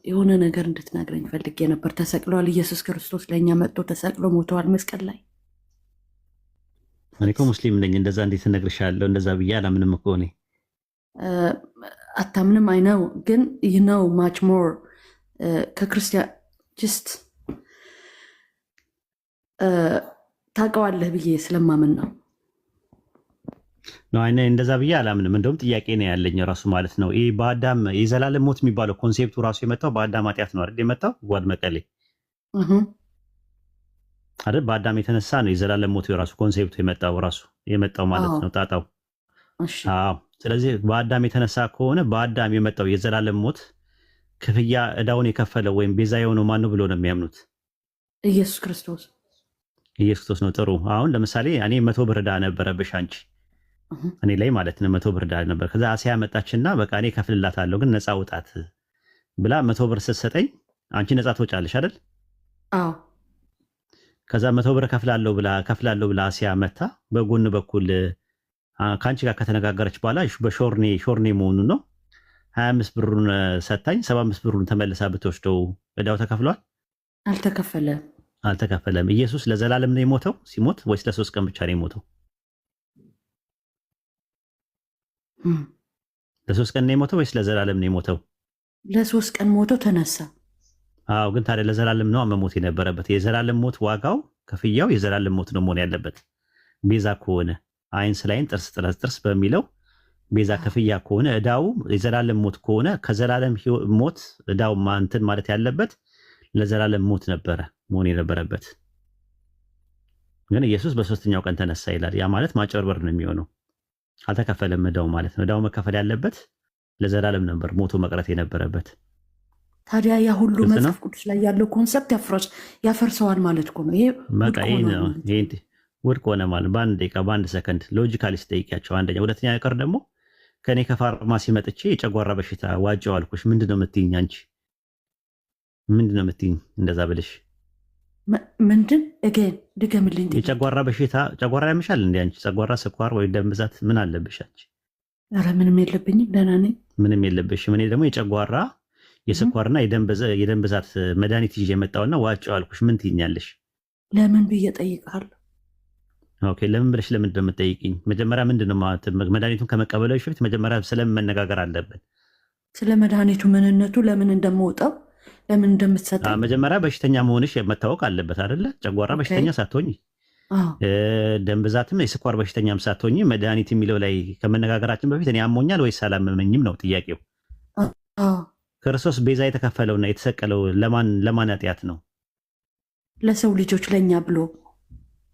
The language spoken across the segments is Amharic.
የሆነ ነገር እንድትነግረኝ ፈልጌ ነበር። ተሰቅሏል። ኢየሱስ ክርስቶስ ለእኛ መጥቶ ተሰቅሎ ሞተዋል መስቀል ላይ። እኔ እኮ ሙስሊም ነኝ። እንደዛ እንዴት እነግርሻለሁ? እንደዛ ብዬ አላምንም እኮ እኔ። አታምንም? አይነው ግን ይነው ማች ሞር ከክርስቲያን ጅስት ታውቀዋለህ ብዬ ስለማምን ነው። እንደዛ ብዬ አላምንም። እንደውም ጥያቄ ነው ያለኝ ራሱ ማለት ነው። ይህ በአዳም የዘላለም ሞት የሚባለው ኮንሴፕቱ ራሱ የመጣው በአዳም ኃጢአት ነው አይደል? የመጣው ጓድ መቀሌ አይደል? በአዳም የተነሳ ነው የዘላለም ሞት የራሱ ኮንሴፕቱ የመጣው ማለት ነው ጣጣው። አዎ። ስለዚህ በአዳም የተነሳ ከሆነ በአዳም የመጣው የዘላለም ሞት ክፍያ እዳውን የከፈለው ወይም ቤዛ የሆነው ማን ነው ብሎ ነው የሚያምኑት? ኢየሱስ ክርስቶስ። ኢየሱስ ክርስቶስ ነው። ጥሩ። አሁን ለምሳሌ እኔ 100 ብር ዕዳ ነበረብሽ አንቺ እኔ ላይ ማለት ነው 100 ብር ዕዳ ነበር። ከዛ አሲያ መጣችና በቃ እኔ ከፍልላታለሁ ግን ነፃ ውጣት ብላ 100 ብር ስትሰጠኝ አንቺ ነፃ ትወጫለሽ አይደል? አዎ። ከዛ 100 ብር ከፍላለሁ ብላ አሲያ መታ በጎን በኩል ከአንቺ ጋር ከተነጋገረች በኋላ በሾርኔ መሆኑ ነው 25 ብሩን ሰታኝ 75 ብሩን ተመልሳ ብትወስደው ዕዳው ተከፍሏል? አልተከፈለም። ኢየሱስ ለዘላለም ነው የሞተው ሲሞት ወይስ ለ3 ቀን ብቻ ነው የሞተው? ለ3 ቀን ነው የሞተው ወይስ ለዘላለም ነው የሞተው? ለ3 ቀን ሞቶ ተነሳ። አዎ፣ ግን ታዲያ ለዘላለም ነው መሞት የነበረበት። የዘላለም ሞት ዋጋው ክፍያው የዘላለም ሞት ነው መሆን ያለበት። ቤዛ ከሆነ አይን ስለ አይን ጥርስ ስለ ጥርስ በሚለው ቤዛ ክፍያ ከሆነ ዕዳው የዘላለም ሞት ከሆነ ከዘላለም ሞት ዕዳው እንትን ማለት ያለበት ለዘላለም ሞት ነበረ መሆን የነበረበት። ግን ኢየሱስ በ3ኛው ቀን ተነሳ ይላል። ያ ማለት ማጭበርበር ነው የሚሆነው። አልተከፈለም ዕዳው ማለት ነው። ዕዳው መከፈል ያለበት ለዘላለም ነበር ሞቶ መቅረት የነበረበት። ታዲያ ያ ሁሉ መጽሐፍ ቅዱስ ላይ ያለው ኮንሰፕት ያፈርሰዋል ማለት እኮ ነው። ይሄ ውድቅ ሆነ ማለት በአንድ ደቂቃ በአንድ ሰከንድ ሎጂካሊ ስጠይቂያቸው፣ አንደኛ። ሁለተኛ ነገር ደግሞ ከእኔ ከፋርማሲ መጥቼ የጨጓራ በሽታ ዋጀው አልኩሽ። ምንድን ነው የምትይኝ አንቺ? ምንድን ነው የምትይኝ እንደዛ ብልሽ? ምንድን ድገምልኝ። የጨጓራ በሽታ ጨጓራ ያምሻል እንዴ አንቺ? ጨጓራ፣ ስኳር ወይ ደም ብዛት ምን አለብሽ አንቺ? ኧረ ምንም የለብኝም፣ ደህና ነኝ። ምንም የለብሽም። እኔ ደግሞ የጨጓራ የስኳርና የደም ብዛት መድኃኒት ይዤ የመጣውና ዋጨው አልኩሽ። ምን ትይኛለሽ? ለምን ብዬ እጠይቅሃለሁ? ኦኬ፣ ለምን ብለሽ ለምን እንደምትጠይቅኝ? መጀመሪያ ምንድን ነው መድኃኒቱን ከመቀበለው በፊት መጀመሪያ ስለምን መነጋገር አለብን? ስለ መድኃኒቱ ምንነቱ፣ ለምን እንደምወጣው፣ ለምን እንደምትሰጠው። መጀመሪያ በሽተኛ መሆንሽ መታወቅ አለበት አይደለ? ጨጓራ በሽተኛ ሳትሆኝ፣ ደም ብዛትም የስኳር በሽተኛም ሳትሆኝ መድኃኒት የሚለው ላይ ከመነጋገራችን በፊት እኔ አሞኛል ወይስ አላመመኝም ነው ጥያቄው። ክርስቶስ ቤዛ የተከፈለውና የተሰቀለው ለማን ኃጢአት ነው? ለሰው ልጆች፣ ለእኛ ብሎ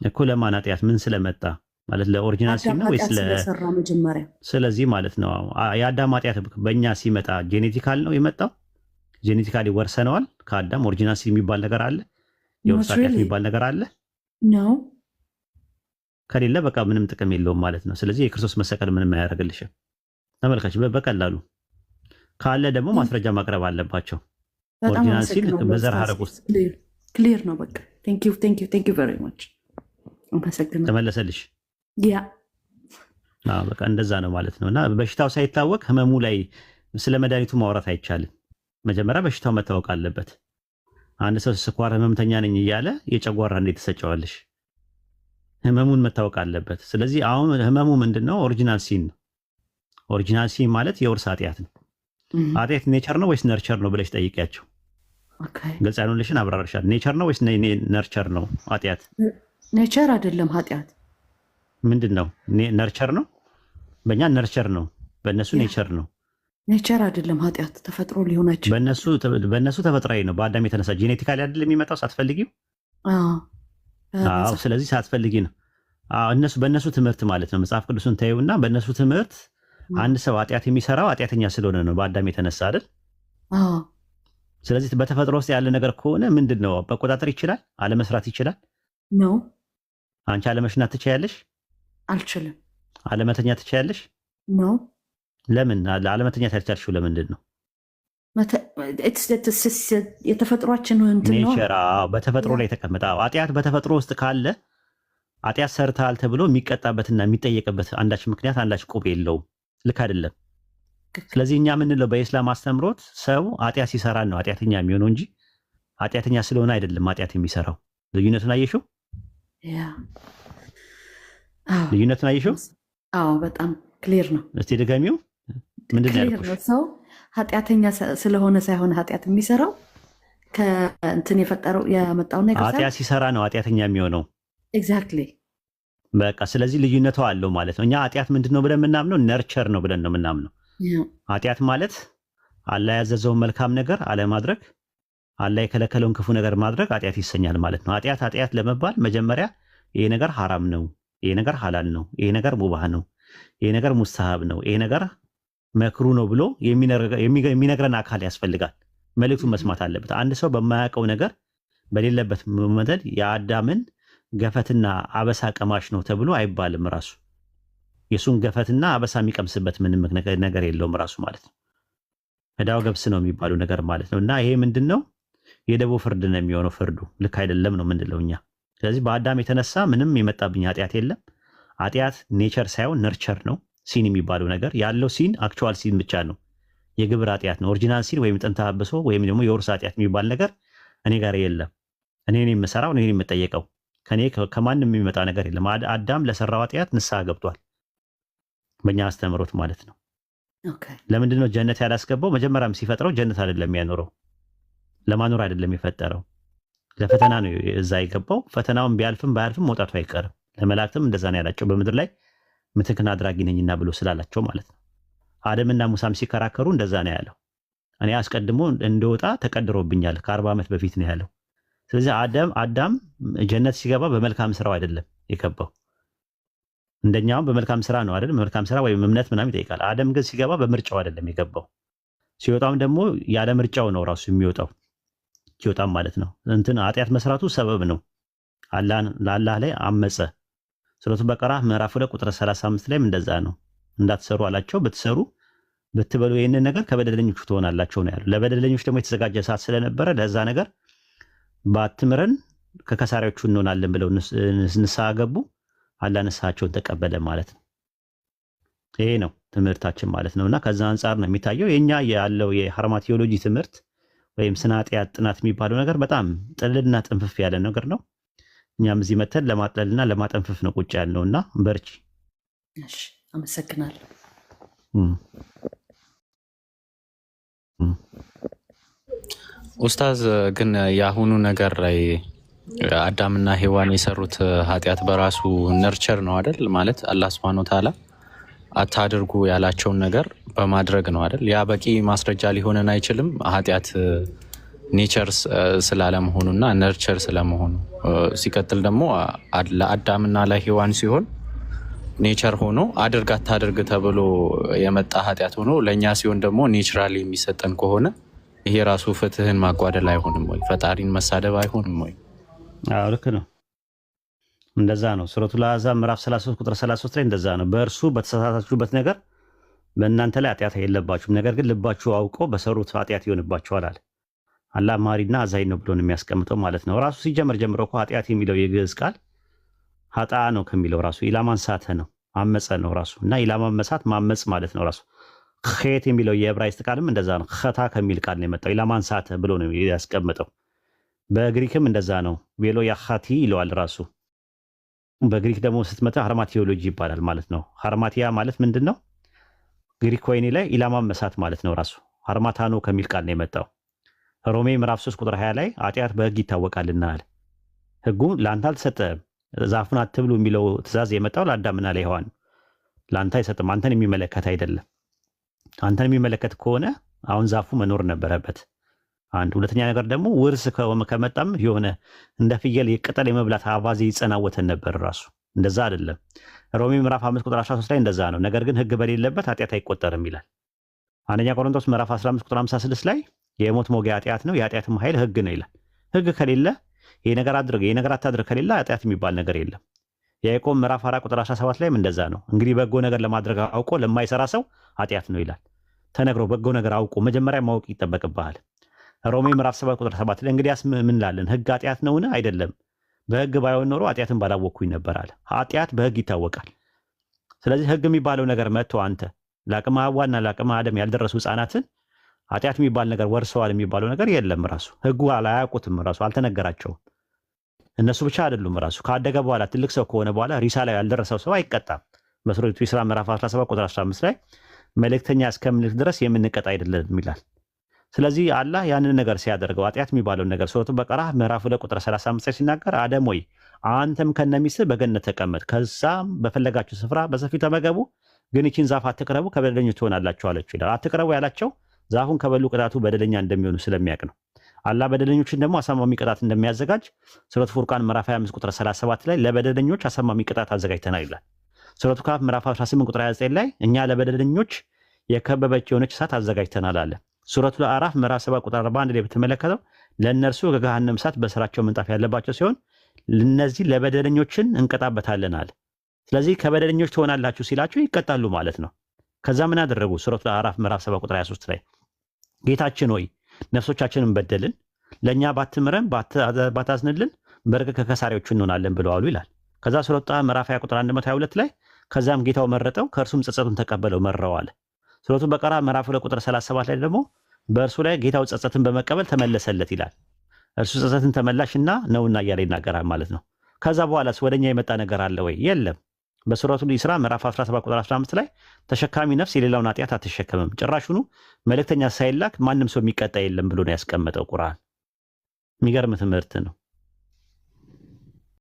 እኮ። ለማን ኃጢአት? ምን ስለመጣ ማለት ለኦሪጂናል ሲል ነው ወይስ ስለሰራ መጀመሪያ? ስለዚህ ማለት ነው የአዳም ኃጢአት በእኛ ሲመጣ ጄኔቲካል ነው የመጣው። ጄኔቲካሊ ወርሰነዋል ከአዳም። ኦሪጂናል ሲል የሚባል ነገር አለ፣ የውርስ ኃጢአት የሚባል ነገር አለ ነው። ከሌለ በቃ ምንም ጥቅም የለውም ማለት ነው። ስለዚህ የክርስቶስ መሰቀል ምንም አያደርግልሽም። ተመልካች በቀላሉ ካለ ደግሞ ማስረጃ ማቅረብ አለባቸው። ኦሪጂናል ሲል በዘር ሐረግ ውስጥ ክሊር ነው። በቃ ቴንክ ዩ ቬሪ ማች። ተመለሰልሽ? ያ በቃ እንደዛ ነው ማለት ነው። እና በሽታው ሳይታወቅ ህመሙ ላይ ስለ መድኃኒቱ ማውራት አይቻልም። መጀመሪያ በሽታው መታወቅ አለበት። አንድ ሰው ስኳር ህመምተኛ ነኝ እያለ የጨጓራ እንዴት ተሰጨዋለሽ? ህመሙን መታወቅ አለበት። ስለዚህ አሁን ህመሙ ምንድነው? ኦሪጂናል ሲን ነው። ኦሪጂናል ሲን ማለት የውርስ ኃጢአት ነው። ኃጢአት ኔቸር ነው ወይስ ነርቸር ነው ብለሽ ጠይቂያቸው። ግልጽ ያልሆነልሽን አብራርሻል። ኔቸር ነው ወይስ ነርቸር ነው ኃጢአት? ኔቸር አይደለም ኃጢአት። ምንድን ነው? ነርቸር ነው። በእኛ ነርቸር ነው፣ በእነሱ ኔቸር ነው። ኔቸር አይደለም ኃጢአት፣ ተፈጥሮ ሊሆናቸው። በእነሱ ተፈጥሯዊ ነው። በአዳም የተነሳ ጄኔቲካሊ አይደለም የሚመጣው ሳትፈልጊው። ስለዚህ ሳትፈልጊ ነው። በእነሱ ትምህርት ማለት ነው። መጽሐፍ ቅዱስን ታዩና በእነሱ ትምህርት አንድ ሰው ኃጢአት የሚሰራው ኃጢአተኛ ስለሆነ ነው፣ በአዳም የተነሳ አይደል? ስለዚህ በተፈጥሮ ውስጥ ያለ ነገር ከሆነ ምንድን ነው መቆጣጠር ይችላል፣ አለመስራት ይችላል ነው። አንቺ አለመሽናት ትችያለሽ? አልችልም። አለመተኛ ትችያለሽ? ነው። ለምን አለመተኛ ያልቻልሽው? ለምንድን ነው? የተፈጥሯችን እንትን ነው። በተፈጥሮ ላይ የተቀመጠ ኃጢአት በተፈጥሮ ውስጥ ካለ ኃጢአት ሰርተሃል ተብሎ የሚቀጣበትና የሚጠየቅበት አንዳች ምክንያት አንዳች ቁብ የለውም። ልክ አይደለም። ስለዚህ እኛ የምንለው በኢስላም አስተምሮት ሰው ኃጢአት ሲሰራ ነው ኃጢአተኛ የሚሆነው እንጂ ኃጢአተኛ ስለሆነ አይደለም ኃጢአት የሚሰራው። ልዩነቱን አየሽው? ልዩነቱን አየሽው? አዎ በጣም ክሊር ነው። እስቲ ድገሚው። ምንድን ነው ያልኩሽ? ሰው ኃጢአተኛ ስለሆነ ሳይሆን ኃጢአት የሚሰራው ከእንትን የፈጠረው ያመጣው ነገር ኃጢአት ሲሰራ ነው ኃጢአተኛ የሚሆነው። ኤግዛክትሊ። በቃ ስለዚህ ልዩነቱ አለው ማለት ነው። እኛ ኃጢአት ምንድን ነው ብለን የምናምነው ነርቸር ነው ብለን ነው የምናምነው። ኃጢአት ማለት አላህ ያዘዘውን መልካም ነገር አለማድረግ፣ አላህ የከለከለውን ክፉ ነገር ማድረግ ኃጢአት ይሰኛል ማለት ነው። ኃጢአት ለመባል መጀመሪያ ይሄ ነገር ሐራም ነው፣ ይሄ ነገር ሐላል ነው፣ ይሄ ነገር ሙባህ ነው፣ ይሄ ነገር ሙስተሃብ ነው፣ ይሄ ነገር መክሩ ነው ብሎ የሚነግረን አካል ያስፈልጋል። መልእክቱን መስማት አለበት። አንድ ሰው በማያውቀው ነገር በሌለበት መመደል የአዳምን ገፈትና አበሳ ቀማሽ ነው ተብሎ አይባልም። ራሱ የሱን ገፈትና አበሳ የሚቀምስበት ምንም ነገር የለውም ራሱ ማለት ነው። ዕዳው ገብስ ነው የሚባሉ ነገር ማለት ነው። እና ይሄ ምንድነው? የደቦ ፍርድ ነው የሚሆነው። ፍርዱ ልክ አይደለም ነው ምንድነው እኛ። ስለዚህ በአዳም የተነሳ ምንም የመጣብኝ ኃጢአት የለም። ኃጢአት ኔቸር ሳይሆን ነርቸር ነው። ሲን የሚባለው ነገር ያለው ሲን አክቹዋል ሲን ብቻ ነው። የግብር ኃጢአት ነው። ኦሪጂናል ሲን ወይም ጥንተ አብሶ ወይም ደግሞ የውርስ ኃጢአት የሚባል ነገር እኔ ጋር የለም። እኔ ነኝ የምሰራው፣ እኔ ነኝ የምጠየቀው። ከኔ ከማንም የሚመጣ ነገር የለም። አዳም ለሰራው ኃጢአት ንስሐ ገብቷል በእኛ አስተምሮት ማለት ነው። ለምንድን ነው ጀነት ያላስገባው? መጀመሪያም ሲፈጥረው ጀነት አይደለም ያኖረው፣ ለማኖር አይደለም የፈጠረው፣ ለፈተና ነው እዛ የገባው። ፈተናውን ቢያልፍም ባያልፍም መውጣቱ አይቀርም። ለመላእክትም እንደዛ ነው ያላቸው፣ በምድር ላይ ምትክን አድራጊ ነኝና ብሎ ስላላቸው ማለት ነው። አደምና ሙሳም ሲከራከሩ እንደዛ ነው ያለው። እኔ አስቀድሞ እንደወጣ ተቀድሮብኛል ከ40 ዓመት በፊት ነው ያለው። ስለዚህ አዳም ጀነት ሲገባ በመልካም ስራው አይደለም የገባው። እንደኛውም በመልካም ስራ ነው አይደል? በመልካም ስራ ወይም እምነት ምናምን ይጠይቃል። አደም ግን ሲገባ በምርጫው አይደለም የገባው። ሲወጣም ደግሞ ያለ ምርጫው ነው ራሱ የሚወጣው። ሲወጣም ማለት ነው እንትን ኃጢአት መስራቱ ሰበብ ነው። ለአላህ ላይ አመፀ። ሱረቱ በቀራ ምዕራፍ 2 ቁጥር 35 ላይም እንደዛ ነው። እንዳትሰሩ አላቸው። ብትሰሩ ብትበሉ ይህንን ነገር ከበደለኞቹ ትሆናላቸው ነው ያለው። ለበደለኞች ደግሞ የተዘጋጀ ሰዓት ስለነበረ ለዛ ነገር ባትምረን ከከሳሪዎቹ እንሆናለን ብለው ንስሐ ገቡ። አላህ ንስሐቸውን ተቀበለ ማለት ነው። ይሄ ነው ትምህርታችን ማለት ነውና ከዛ አንጻር ነው የሚታየው የኛ ያለው የሃርማቲዮሎጂ ትምህርት ወይም ስነ ኃጢአት ጥናት የሚባለው ነገር በጣም ጥልልና ጥንፍፍ ያለ ነገር ነው። እኛም እዚህ መተን ለማጥለልና ለማጠንፈፍ ነው ቁጭ ያልነውና በርቺ። እሺ አመሰግናለሁ። ኡስታዝ ግን የአሁኑ ነገር ላይ አዳምና ሔዋን የሰሩት ኃጢአት በራሱ ነርቸር ነው አይደል? ማለት አላህ Subhanahu Wa Ta'ala አታድርጉ ያላቸውን ነገር በማድረግ ነው አይደል? ያ በቂ ማስረጃ ሊሆነን አይችልም። ኃጢአት ኔቸር ስላለመሆኑና ነርቸር ስለመሆኑ ሲቀጥል ደግሞ ለአዳምና ለሔዋን ሲሆን ኔቸር ሆኖ አድርግ አታድርግ ተብሎ የመጣ ኃጢአት ሆኖ ለኛ ሲሆን ደግሞ ኔቸራሊ የሚሰጠን ከሆነ ይሄ ራሱ ፍትህን ማጓደል አይሆንም ወይ? ፈጣሪን መሳደብ አይሆንም ወይ? አዎ ልክ ነው። እንደዛ ነው። ሱረቱል አሕዛብ ምዕራፍ 33 ቁጥር 33 ላይ እንደዛ ነው። በእርሱ በተሳሳታችሁበት ነገር በእናንተ ላይ ኃጢአት የለባችሁም፣ ነገር ግን ልባችሁ አውቆ በሰሩት ኃጢአት ይሆንባችኋል አለ። አላህ ማሪና አዛኝ ነው ብሎ ነው የሚያስቀምጠው ማለት ነው። ራሱ ሲጀመር ጀምሮ እኮ ኃጢአት የሚለው የግዕዝ ቃል ሀጣ ነው ከሚለው ራሱ ኢላማን ሳተ ነው፣ አመፀ ነው ራሱ። እና ኢላማን መሳት ማመፅ ማለት ነው ራሱ። ኸት የሚለው የዕብራይስጥ ቃልም እንደዛ ነው። ኸታ ከሚል ቃል ነው የመጣው። ኢላማን ሳተ ብሎ ነው ያስቀምጠው። በግሪክም እንደዛ ነው። ቬሎ ያኻቲ ይለዋል ራሱ። በግሪክ ደግሞ ስትመጣ ሃርማቲዮሎጂ ይባላል ማለት ነው። ሃርማቲያ ማለት ምንድን ነው? ግሪክ ወይኔ ላይ ኢላማን መሳት ማለት ነው ራሱ። ሃርማታኖ ከሚል ቃል ነው የመጣው። ሮሜ ምዕራፍ 3 ቁጥር 20 ላይ ኃጢአት በህግ ይታወቃልና አለ። ህጉ ለአንተ አልተሰጠህም። ዛፉን አትብሉ የሚለው ትእዛዝ የመጣው ለአዳምና ለሔዋን ለአንተ አይሰጥም። አንተን የሚመለከት አይደለም። አንተን የሚመለከት ከሆነ አሁን ዛፉ መኖር ነበረበት። አንድ ሁለተኛ ነገር ደግሞ ውርስ ከመጣም የሆነ እንደ ፍየል የቅጠል የመብላት አባዜ ይጸናወተን ነበር ራሱ። እንደዛ አይደለም። ሮሜ ምዕራፍ 5 ቁጥር 13 ላይ እንደዛ ነው። ነገር ግን ህግ በሌለበት ኃጢአት አይቆጠርም ይላል። አንደኛ ቆሮንቶስ ምዕራፍ 15 ቁጥር 56 ላይ የሞት ሞጊያ ኃጢአት ነው፣ የኃጢአትም ኃይል ህግ ነው ይላል። ህግ ከሌለ ይሄ ነገር አድርግ ይሄ ነገር አታድርግ ከሌለ ኃጢአት የሚባል ነገር የለም። ያዕቆብ ምዕራፍ 4 ቁጥር 17 ላይም እንደዛ ነው። እንግዲህ በጎ ነገር ለማድረግ አውቆ ለማይሰራ ሰው ኃጢአት ነው ይላል። ተነግሮ በጎ ነገር አውቆ መጀመሪያ ማወቅ ይጠበቅብሃል። ሮሜ ምዕራፍ 7 ቁጥር 7 ላይ እንግዲያስ ምን ላለን? ህግ ኃጢአት ነውን? አይደለም። በህግ ባይሆን ኖሮ ኃጢአትን ባላወቅኩኝ ነበር አለ። ኃጢአት በህግ ይታወቃል። ስለዚህ ህግ የሚባለው ነገር መጥቶ አንተ ለአቅመ ሐዋና ለአቅመ አደም ያልደረሱ ህፃናትን ኃጢአት የሚባል ነገር ወርሰዋል የሚባለው ነገር የለም። ራሱ ህጉ አያውቁትም፣ ራሱ አልተነገራቸውም። እነሱ ብቻ አይደሉም። ራሱ ካደገ በኋላ ትልቅ ሰው ከሆነ በኋላ ሪሳላ ያልደረሰው ሰው አይቀጣም። በሱረቱ ኢስራ ምዕራፍ 17 ቁጥር 15 ላይ መልእክተኛ እስከምልክ ድረስ የምንቀጣ አይደለም ይላል። ስለዚህ አላህ ያንን ነገር ሲያደርገው ኃጢአት የሚባለውን ነገር ሱረቱ በቀራ ምዕራፍ 2 ቁጥር 35 ላይ ሲናገር አደም ወይ አንተም ከነሚስትህ በገነት ተቀመጥ፣ ከዛም በፈለጋችሁ ስፍራ በሰፊው ተመገቡ፣ ግን ይህችን ዛፍ አትቅረቡ፣ ከበደለኞች ትሆናላችሁ አለችው ይላል። አትቅረቡ ያላቸው ዛፉን ከበሉ ቅጣቱ በደለኛ እንደሚሆኑ ስለሚያውቅ ነው። አላህ በደለኞችን ደግሞ አሳማሚ ቅጣት እንደሚያዘጋጅ ሱረቱ ፉርቃን ምዕራፍ 25 ቁጥር 37 ላይ ለበደለኞች አሳማሚ ቅጣት አዘጋጅተናል ይላል። ሱረቱ ካፍ ምዕራፍ 18 ቁጥር 29 ላይ እኛ ለበደለኞች የከበበች የሆነች እሳት አዘጋጅተናል አለ። ሱረቱ አዕራፍ ምዕራፍ 7 ቁጥር 41 ላይ ብትመለከተው ለእነርሱ ከገሃነም እሳት በስራቸው ምንጣፍ ያለባቸው ሲሆን እነዚህ ለበደለኞችን እንቀጣበታለን አለ። ስለዚህ ከበደለኞች ትሆናላችሁ ሲላችሁ ይቀጣሉ ማለት ነው። ከዛ ምን አደረጉ? ሱረቱ አዕራፍ ምዕራፍ 7 ቁጥር 23 ላይ ጌታችን ሆይ ነፍሶቻችንን በደልን፣ ለእኛ ባትምረን ባታዝንልን በእርግጥ ከከሳሪዎቹ እንሆናለን ብለዋሉ ይላል። ከዛ ሱረቱ ጣሃ ምዕራፍ 20 ቁጥር 122 ላይ ከዛም ጌታው መረጠው ከእርሱም ጸጸቱን ተቀበለው መረው አለ። ሱረቱ በቀራ ምዕራፍ 2 ቁጥር 37 ላይ ደግሞ በእርሱ ላይ ጌታው ጸጸትን በመቀበል ተመለሰለት ይላል። እርሱ ጸጸትን ተመላሽና ነውና እያለ ይናገራል ማለት ነው። ከዛ በኋላስ ወደኛ የመጣ ነገር አለ ወይ? የለም። በሱረቱ ኢስራ ምዕራፍ 17 ቁጥር 15 ላይ ተሸካሚ ነፍስ የሌላውን ኃጢአት አትሸከምም፣ ጭራሹኑ መልእክተኛ ሳይላክ ማንም ሰው የሚቀጣ የለም ብሎ ነው ያስቀመጠው ቁርአን። የሚገርም ትምህርት ነው።